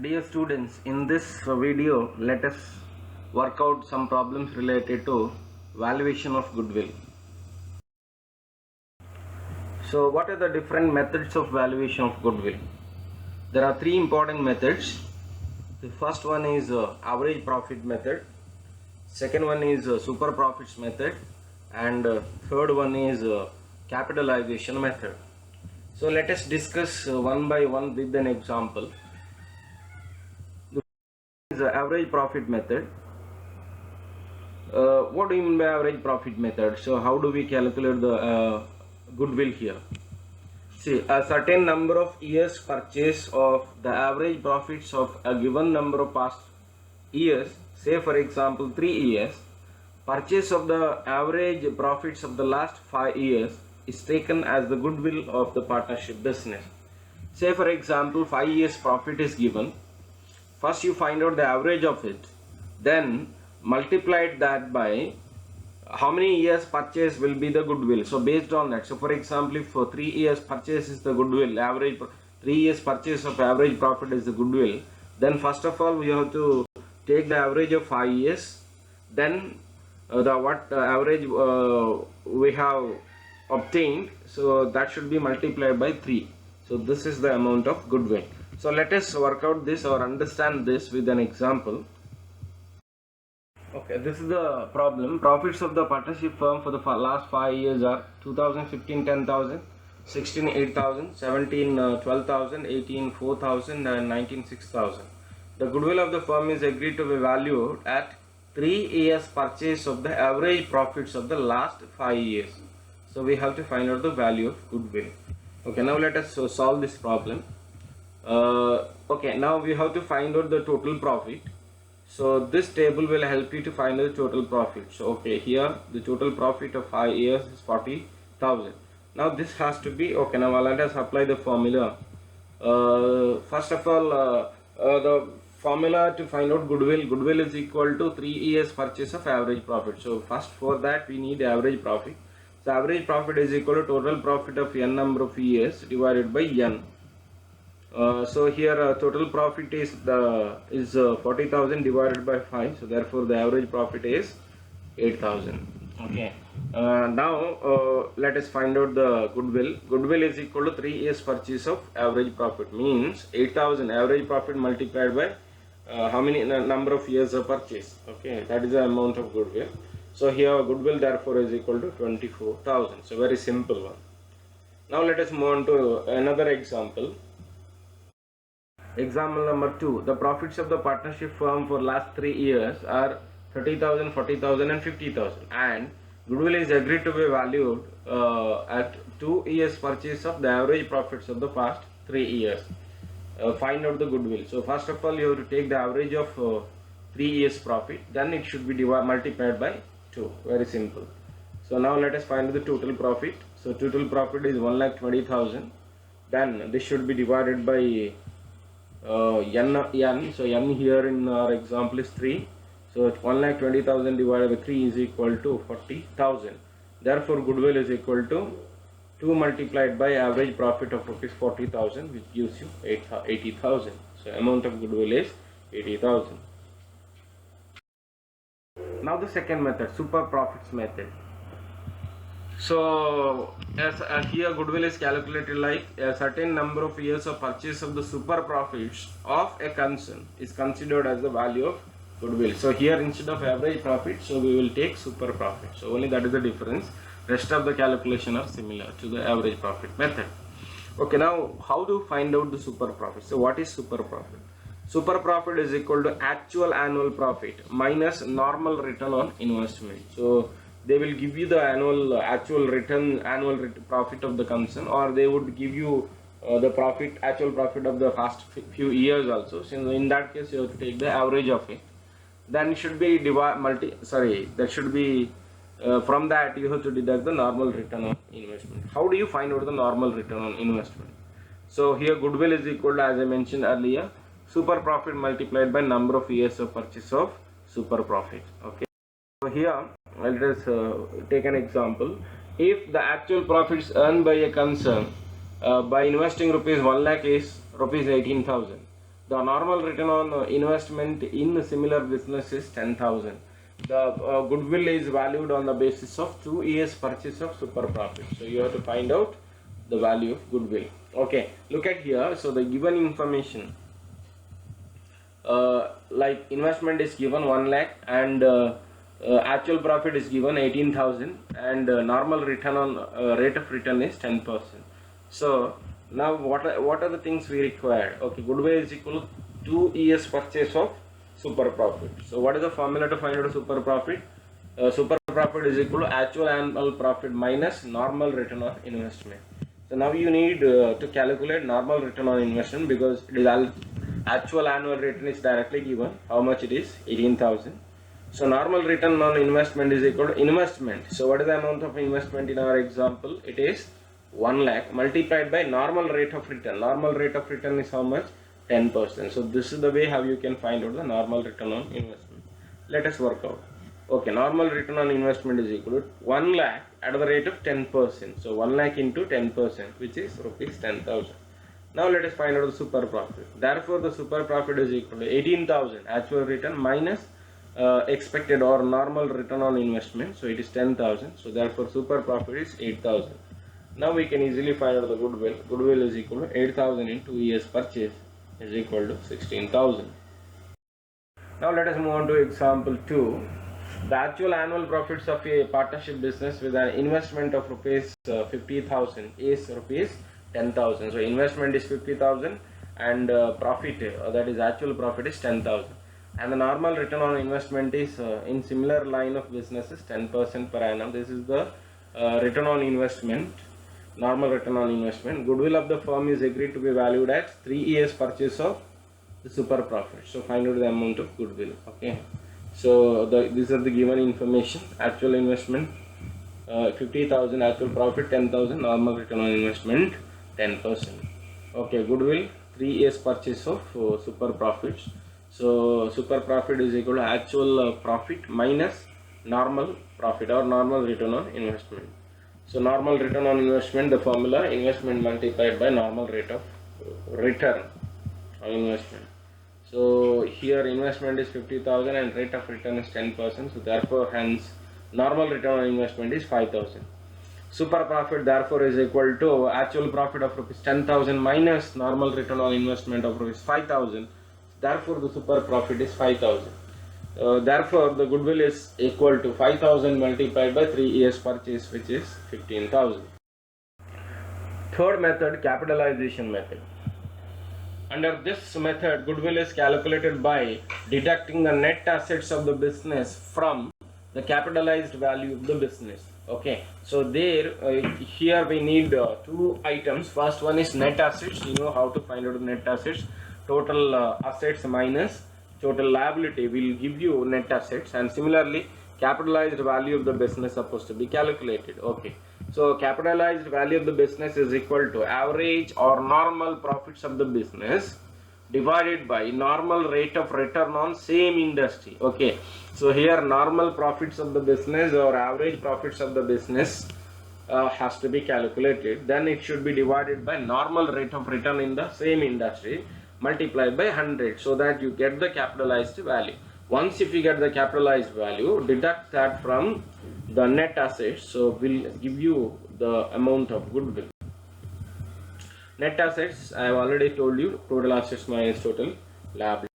Dear students, in this video, let us work out some problems related to valuation of goodwill. So, what are the different methods of valuation of goodwill? There are three important methods. The first one is average profit method, second one is super profits method, and third one is capitalization method. So, let us discuss one by one with an example. Is the average profit method. What do you mean by average profit method? So how do we calculate the goodwill here? See, a certain number of years purchase of the average profits of a given number of past years, say for example 3 years, purchase of the average profits of the last 5 years is taken as the goodwill of the partnership business. Say for example 5 years profit is given. First you find out the average of it, then multiplied that by how many years purchase will be the goodwill. So based on that, so for example, if for 3 years purchase is the goodwill, average 3 years purchase of average profit is the goodwill, then first of all we have to take the average of 5 years, then the average we have obtained, so that should be multiplied by 3. So this is the amount of goodwill. So let us work out this or understand this with an example. Okay, this is the problem. Profits of the partnership firm for the last 5 years are 2015 10,000, 16 8,000, 17 12,000, 18 4,000 and 19 6,000. The goodwill of the firm is agreed to be valued at 3 years purchase of the average profits of the last 5 years. So we have to find out the value of goodwill. Okay, now let us solve this problem. Okay, now we have to find out the total profit. So this table will help you to find the total profit. So okay, here the total profit of 5 years is 40,000. Now this has to be, okay, now let us apply the formula. First of all, the formula to find out goodwill is equal to 3 years purchase of average profit. So first for that we need average profit. So average profit is equal to total profit of n number of years divided by n. So here total profit is 40,000 divided by 5, so therefore the average profit is 8,000. Okay, now let us find out the goodwill. Goodwill is equal to 3 years purchase of average profit, means 8,000 average profit multiplied by how many number of years of purchase. Okay, that is the amount of goodwill. So here goodwill therefore is equal to 24,000. So very simple one. Now let us move on to another example. Example number 2. The profits of the partnership firm for last 3 years are 30,000, 40,000 and 50,000, and goodwill is agreed to be valued at 2 years purchase of the average profits of the past 3 years. Find out the goodwill. So first of all you have to take the average of 3 years profit, then it should be multiplied by 2. Very simple. So now let us find the total profit. So total profit is 1,20,000. Then this should be divided by n. So n here in our example is 3. So 1,20,000 divided by 3 is equal to 40,000. Therefore goodwill is equal to 2 multiplied by average profit of rupees 40,000, which gives you 80,000. So amount of goodwill is 80,000. Now the second method, super profits method. So as here goodwill is calculated like a certain number of years of purchase of the super profits of a concern is considered as the value of goodwill. So here instead of average profit, so we will take super profit. So only that is the difference. Rest of the calculation are similar to the average profit method. Okay, now how to find out the super profit? So what is super profit? Super profit is equal to actual annual profit minus normal return on investment. So they will give you the actual profit of the concern, or they would give you the actual profit of the past few years also. So in that case you have to take the average of it. Then it should be from that you have to deduct the normal return on investment. How do you find out the normal return on investment? So here goodwill is equal to, as I mentioned earlier, super profit multiplied by number of years of purchase of super profit. Okay, so here let us take an example. If the actual profits earned by a concern by investing rupees 1 lakh is rupees 18,000, The normal return on investment in a similar business is 10,000. The goodwill is valued on the basis of 2 years purchase of super profit. So you have to find out the value of goodwill. Okay, look at here. So the given information, like investment is given 1 lakh and actual profit is given 18,000 and normal return on rate of return is 10%. So now what are the things we require? Okay, goodwill is equal to 2 years purchase of super profit. So what is the formula to find out a super profit? Super profit is equal to actual annual profit minus normal return on investment. So now you need to calculate normal return on investment because it is actual annual return is directly given. How much it is? 18,000. So normal return on investment is equal to investment. So what is the amount of investment in our example? It is 1 lakh multiplied by normal rate of return. Normal rate of return is how much? 10%. So this is the way how you can find out the normal return on investment. Let us work out. Okay, normal return on investment is equal to 1 lakh at the rate of 10%. So 1 lakh into 10%, which is rupees 10,000. Now let us find out the super profit. Therefore, the super profit is equal to 18,000 actual return minus expected or normal return on investment. So it is 10,000. So therefore, super profit is 8,000. Now we can easily find out the goodwill. Goodwill is equal to 8,000 in 2 years purchase is equal to 16,000. Now let us move on to example 2. The actual annual profits of a partnership business with an investment of rupees 50,000 is rupees 10,000. So investment is 50,000 and profit that is actual profit is 10,000. And the normal return on investment is in similar line of businesses 10% per annum. This is the return on investment, normal return on investment. Goodwill of the firm is agreed to be valued at 3 years purchase of the super profit. So find out the amount of goodwill. Okay. So these are the given information. Actual investment 50,000, actual profit 10,000, normal return on investment 10%. Okay, goodwill 3 years purchase of super profits. So super profit is equal to actual profit minus normal profit or normal return on investment. So normal return on investment, the formula investment multiplied by normal rate of return on investment. So here investment is 50,000 and rate of return is 10%. So therefore hence normal return on investment is 5,000. Super profit therefore is equal to actual profit of rupees 10,000 minus normal return on investment of rupees 5,000. Therefore the super profit is 5,000. Therefore the goodwill is equal to 5,000 multiplied by 3 years purchase, which is 15,000. Third method, capitalization method. Under this method, goodwill is calculated by deducting the net assets of the business from the capitalized value of the business. Okay, so there here we need two items. First one is net assets. You know how to find out the net assets. Total assets minus total liability will give you net assets, and similarly capitalized value of the business supposed to be calculated. Okay, so capitalized value of the business is equal to average or normal profits of the business divided by normal rate of return on same industry. Okay, so here normal profits of the business or average profits of the business has to be calculated. Then it should be divided by normal rate of return in the same industry multiplied by 100, so that you get the capitalized value. Once if you get the capitalized value, deduct that from the net assets, so will give you the amount of goodwill. Net assets, I have already told you, total assets minus total liability.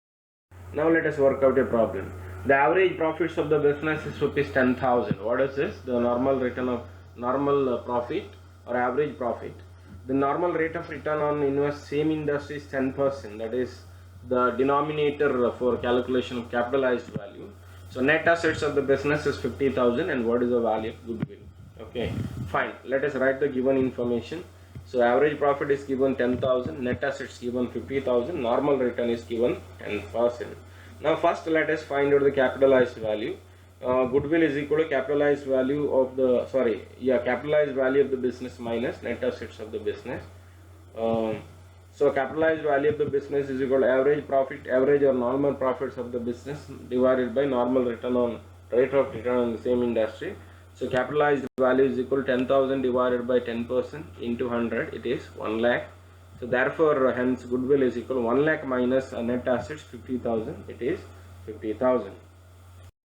Now let us work out a problem. The average profits of the business is rupees 10,000. What is this? The normal return of normal profit or average profit. The normal rate of return on same industry is 10%. That is the denominator for calculation of capitalized value. So net assets of the business is 50,000, and what is the value of goodwill? Okay, fine. Let us write the given information. So average profit is given 10,000, net assets given 50,000, normal return is given 10%. Now first let us find out the capitalized value. Goodwill is equal to capitalized value of the capitalized value of the business minus net assets of the business. So capitalized value of the business is equal to average profit, average or normal profits of the business divided by normal return on rate of return on the same industry. So capitalized value is equal to 10,000 divided by 10% into 100. It is 1 lakh. So therefore, hence goodwill is equal 1 lakh minus net assets 50,000. It is 50,000.